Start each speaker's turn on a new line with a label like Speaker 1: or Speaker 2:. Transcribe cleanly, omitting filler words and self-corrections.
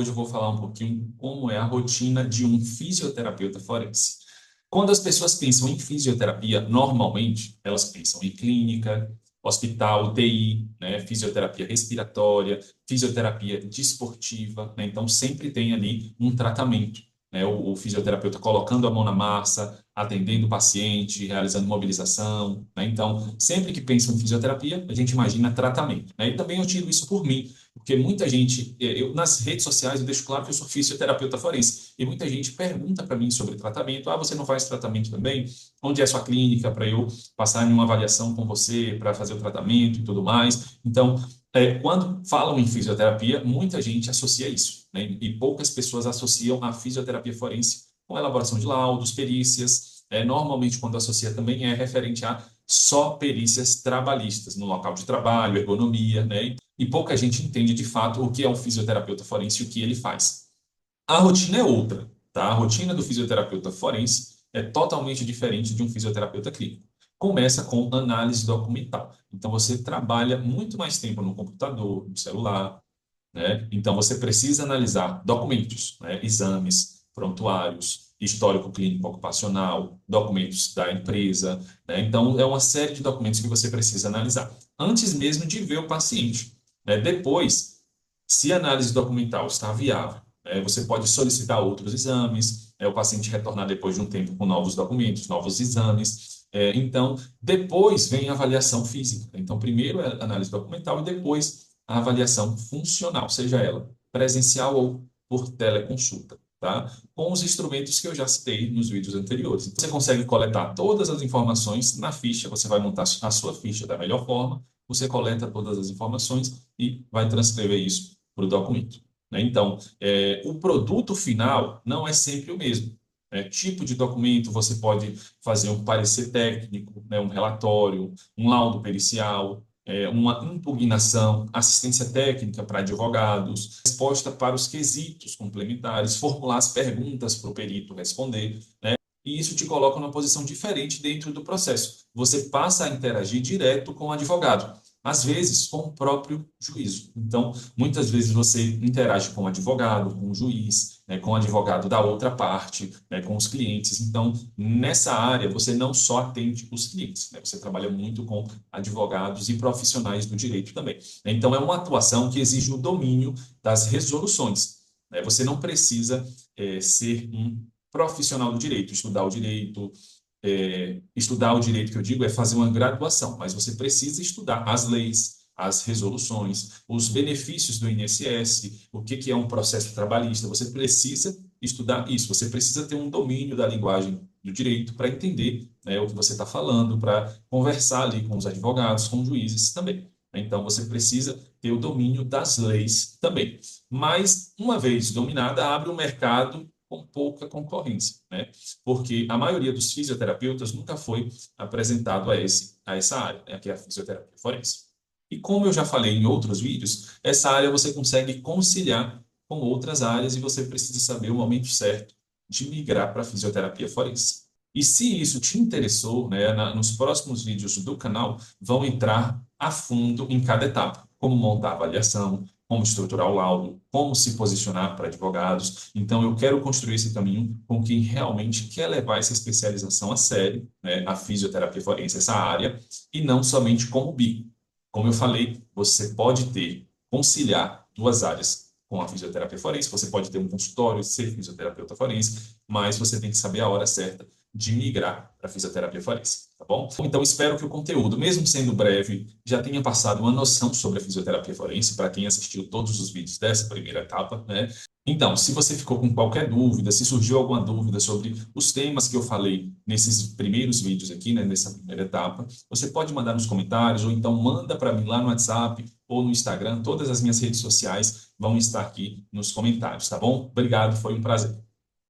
Speaker 1: Hoje eu vou falar um pouquinho como é a rotina de um fisioterapeuta forense. Quando as pessoas pensam em fisioterapia, normalmente elas pensam em clínica, hospital, UTI, né, fisioterapia respiratória, fisioterapia desportiva, né, então sempre tem ali um tratamento, né, o fisioterapeuta colocando a mão na massa, atendendo o paciente, realizando mobilização, né, então sempre que pensa em fisioterapia, a gente imagina tratamento, né, e também eu tiro isso por mim, porque muita gente, nas redes sociais eu deixo claro que eu sou fisioterapeuta forense, e muita gente pergunta para mim sobre tratamento, você não faz tratamento também? Onde é a sua clínica para eu passar em uma avaliação com você para fazer o tratamento e tudo mais? Então, quando falam em fisioterapia, muita gente associa isso, né? E poucas pessoas associam a fisioterapia forense com elaboração de laudos, perícias. Normalmente, quando associa também é referente a só perícias trabalhistas, no local de trabalho, ergonomia, né? E pouca gente entende de fato o que é um fisioterapeuta forense e o que ele faz. A rotina é outra, tá? A rotina do fisioterapeuta forense é totalmente diferente de um fisioterapeuta clínico. Começa com análise documental. Então, você trabalha muito mais tempo no computador, no celular, né? Então, você precisa analisar documentos, né? Exames, prontuários, histórico clínico ocupacional, documentos da empresa, né? Então, é uma série de documentos que você precisa analisar, antes mesmo de ver o paciente, né? Depois, se a análise documental está viável, você pode solicitar outros exames, o paciente retornar depois de um tempo com novos documentos, novos exames. Então, depois vem a avaliação física. Então, primeiro é a análise documental e depois a avaliação funcional, seja ela presencial ou por teleconsulta, tá? Com os instrumentos que eu já citei nos vídeos anteriores. Então, você consegue coletar todas as informações na ficha, você vai montar a sua ficha da melhor forma, você coleta todas as informações e vai transcrever isso para o documento, né? Então, o produto final não é sempre o mesmo. Tipo de documento, você pode fazer um parecer técnico, né, um relatório, um laudo pericial, uma impugnação, assistência técnica para advogados, resposta para os quesitos complementares, formular as perguntas para o perito responder, né? E isso te coloca numa posição diferente dentro do processo. Você passa a interagir direto com o advogado, às vezes com o próprio juízo. Então, muitas vezes você interage com o advogado, com o juiz, né, com o advogado da outra parte, né, com os clientes. Então, nessa área, você não só atende os clientes, né, você trabalha muito com advogados e profissionais do direito também. Então, é uma atuação que exige o domínio das resoluções, né? Você não precisa ser um profissional do direito, estudar o direito que eu digo é fazer uma graduação, mas você precisa estudar as leis, as resoluções, os benefícios do INSS, o que é um processo trabalhista. Você precisa estudar isso, você precisa ter um domínio da linguagem do direito para entender, né, o que você está falando, para conversar ali com os advogados, com os juízes também. Então, você precisa ter o domínio das leis também. Mas, uma vez dominada, abre um mercado com pouca concorrência, né? Porque a maioria dos fisioterapeutas nunca foi apresentado a essa área, né, que é a fisioterapia forense. E como eu já falei em outros vídeos, essa área você consegue conciliar com outras áreas e você precisa saber o momento certo de migrar para a fisioterapia forense. E se isso te interessou, né, nos próximos vídeos do canal, vão entrar a fundo em cada etapa, como montar a avaliação, como estruturar o laudo, como se posicionar para advogados. Então, eu quero construir esse caminho com quem realmente quer levar essa especialização a sério, né, a fisioterapia forense, essa área, e não somente como bico. Como eu falei, você pode conciliar duas áreas com a fisioterapia forense, você pode ter um consultório, ser fisioterapeuta forense, mas você tem que saber a hora certa de migrar para a fisioterapia forense, tá bom? Então, espero que o conteúdo, mesmo sendo breve, já tenha passado uma noção sobre a fisioterapia forense para quem assistiu todos os vídeos dessa primeira etapa, né? Então, se você ficou com qualquer dúvida, se surgiu alguma dúvida sobre os temas que eu falei nesses primeiros vídeos aqui, né, nessa primeira etapa, você pode mandar nos comentários ou então manda para mim lá no WhatsApp ou no Instagram. Todas as minhas redes sociais vão estar aqui nos comentários, tá bom? Obrigado, foi um prazer.